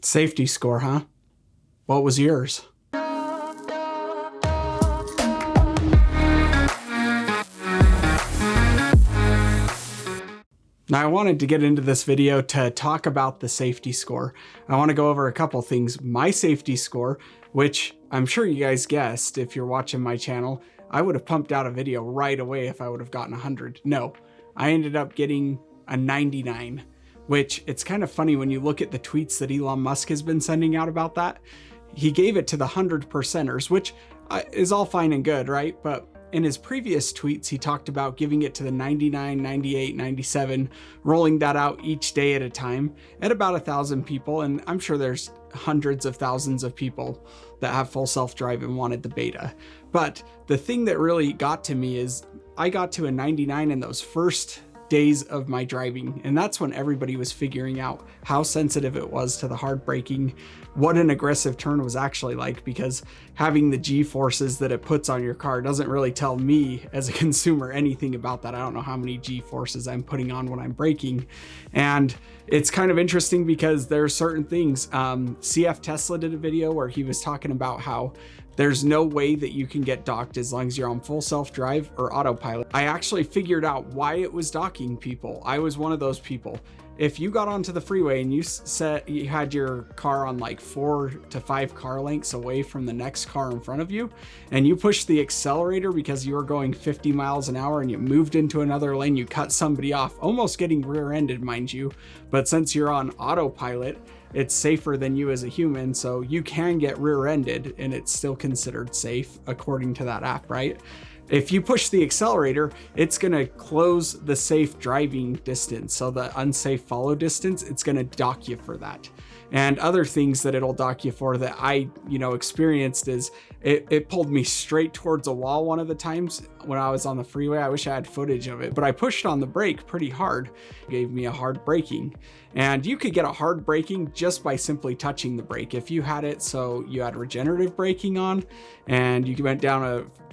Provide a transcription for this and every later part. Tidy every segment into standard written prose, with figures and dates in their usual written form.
Safety score, huh? What was yours? Now, I wanted to get into this video to talk about the safety score. I want to go over a couple things. My safety score, which I'm sure you guys guessed if you're watching my channel, I would have pumped out a video right away if I would have gotten 100. No, I ended up getting a 99, which it's kind of funny when you look at the tweets that Elon Musk has been sending out about that. He gave it to the 100%ers, which is all fine and good, right? But in his previous tweets, he talked about giving it to the 99, 98, 97, rolling that out each day at a time at about 1,000 people. And I'm sure there's hundreds of thousands of people that have full self-drive and wanted the beta. But the thing that really got to me is I got to a 99 in those first days of my driving. And that's when everybody was figuring out how sensitive it was to the hard braking, what an aggressive turn was actually like, because having the G forces that it puts on your car doesn't really tell me as a consumer anything about that. I don't know how many G forces I'm putting on when I'm braking. And it's kind of interesting because there are certain things. CF Tesla did a video where he was talking about how there's no way that you can get docked as long as you're on full self-drive or autopilot. I actually figured out why it was docking people. I was one of those people. If you got onto the freeway and you had your car on like 4 to 5 car lengths away from the next car in front of you, and you pushed the accelerator because you were going 50 miles an hour and you moved into another lane, you cut somebody off, almost getting rear-ended, mind you. But since you're on autopilot, it's safer than you as a human, so you can get rear-ended and it's still considered safe according to that app, right? If you push the accelerator, it's gonna close the safe driving distance. So the unsafe follow distance, it's gonna dock you for that. And other things that it'll dock you for that I, experienced is it pulled me straight towards a wall one of the times when I was on the freeway. I wish I had footage of it, but I pushed on the brake pretty hard. It gave me a hard braking. And you could get a hard braking just by simply touching the brake. If you had it so you had regenerative braking on and you went down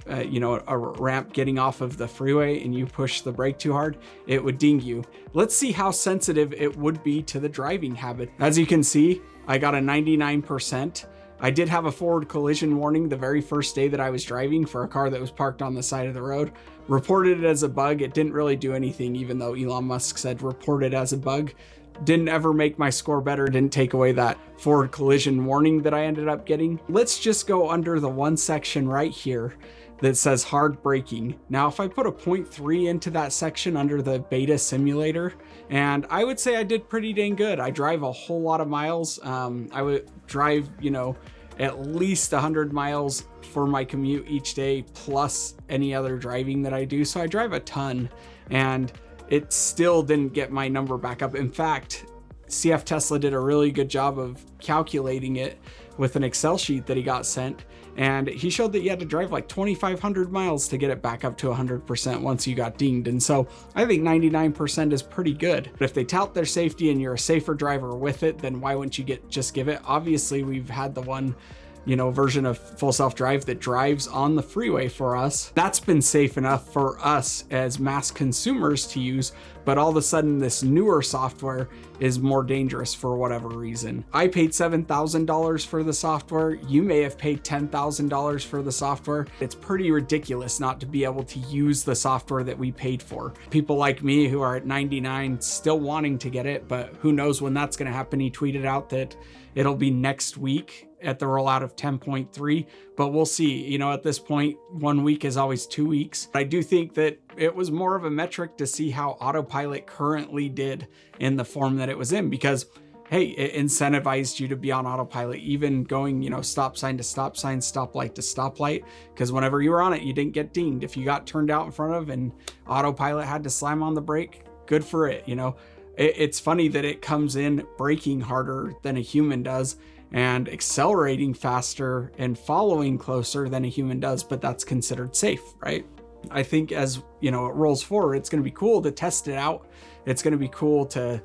a ramp getting off of the freeway and you push the brake too hard, it would ding you. Let's see how sensitive it would be to the driving habit. As you can see, I got a 99%. I did have a forward collision warning the very first day that I was driving for a car that was parked on the side of the road. Reported it as a bug. It didn't really do anything, even though Elon Musk said report it as a bug. Didn't ever make my score better, didn't take away that forward collision warning that I ended up getting. Let's just go under the one section right here that says hard braking. Now, if I put a 0.3 into that section under the beta simulator, and I would say I did pretty dang good. I drive a whole lot of miles. I would drive, at least 100 miles for my commute each day, plus any other driving that I do. So I drive a ton, and it still didn't get my number back up. In fact, CF Tesla did a really good job of calculating it with an Excel sheet that he got sent. And he showed that you had to drive like 2,500 miles to get it back up to 100% once you got dinged. And so I think 99% is pretty good. But if they tout their safety and you're a safer driver with it, then why wouldn't you just give it? Obviously, we've had the one version of full self-drive that drives on the freeway for us. That's been safe enough for us as mass consumers to use, but all of a sudden this newer software is more dangerous for whatever reason. I paid $7,000 for the software. You may have paid $10,000 for the software. It's pretty ridiculous not to be able to use the software that we paid for. People like me who are at 99 still wanting to get it, but who knows when that's gonna happen. He tweeted out that it'll be next week at the rollout of 10.3, but we'll see. At this point, 1 week is always 2 weeks. I do think that it was more of a metric to see how autopilot currently did in the form that it was in, because hey, it incentivized you to be on autopilot, even going, stop sign to stop sign, stoplight to stoplight, because whenever you were on it, you didn't get dinged. If you got turned out in front of and autopilot had to slam on the brake, good for it. It's funny that it comes in braking harder than a human does and accelerating faster and following closer than a human does, but that's considered safe, right? I think as it rolls forward, it's going to be cool to test it out. It's going to be cool to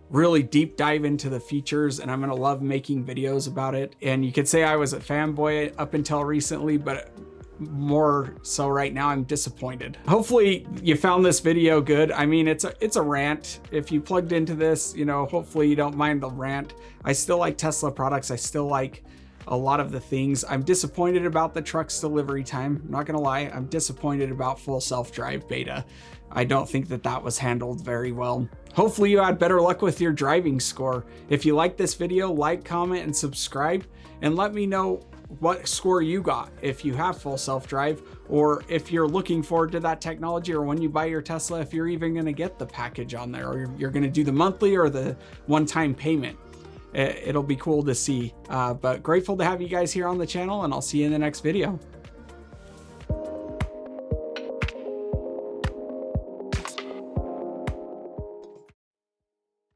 really deep dive into the features, and I'm going to love making videos about it. And you could say I was a fanboy up until recently, but more so right now, I'm disappointed. Hopefully you found this video good. I mean, it's a rant. If you plugged into this, you know, hopefully you don't mind the rant. I still like Tesla products. I still like a lot of the things. I'm disappointed about the truck's delivery time. I'm not gonna lie, I'm disappointed about full self-drive beta. I don't think that was handled very well. Hopefully you had better luck with your driving score. If you like this video, like, comment, and subscribe, and let me know what score you got if you have full self-drive, or if you're looking forward to that technology, or when you buy your Tesla, if you're even gonna get the package on there, or you're gonna do the monthly or the one-time payment. It'll be cool to see, but grateful to have you guys here on the channel, and I'll see you in the next video.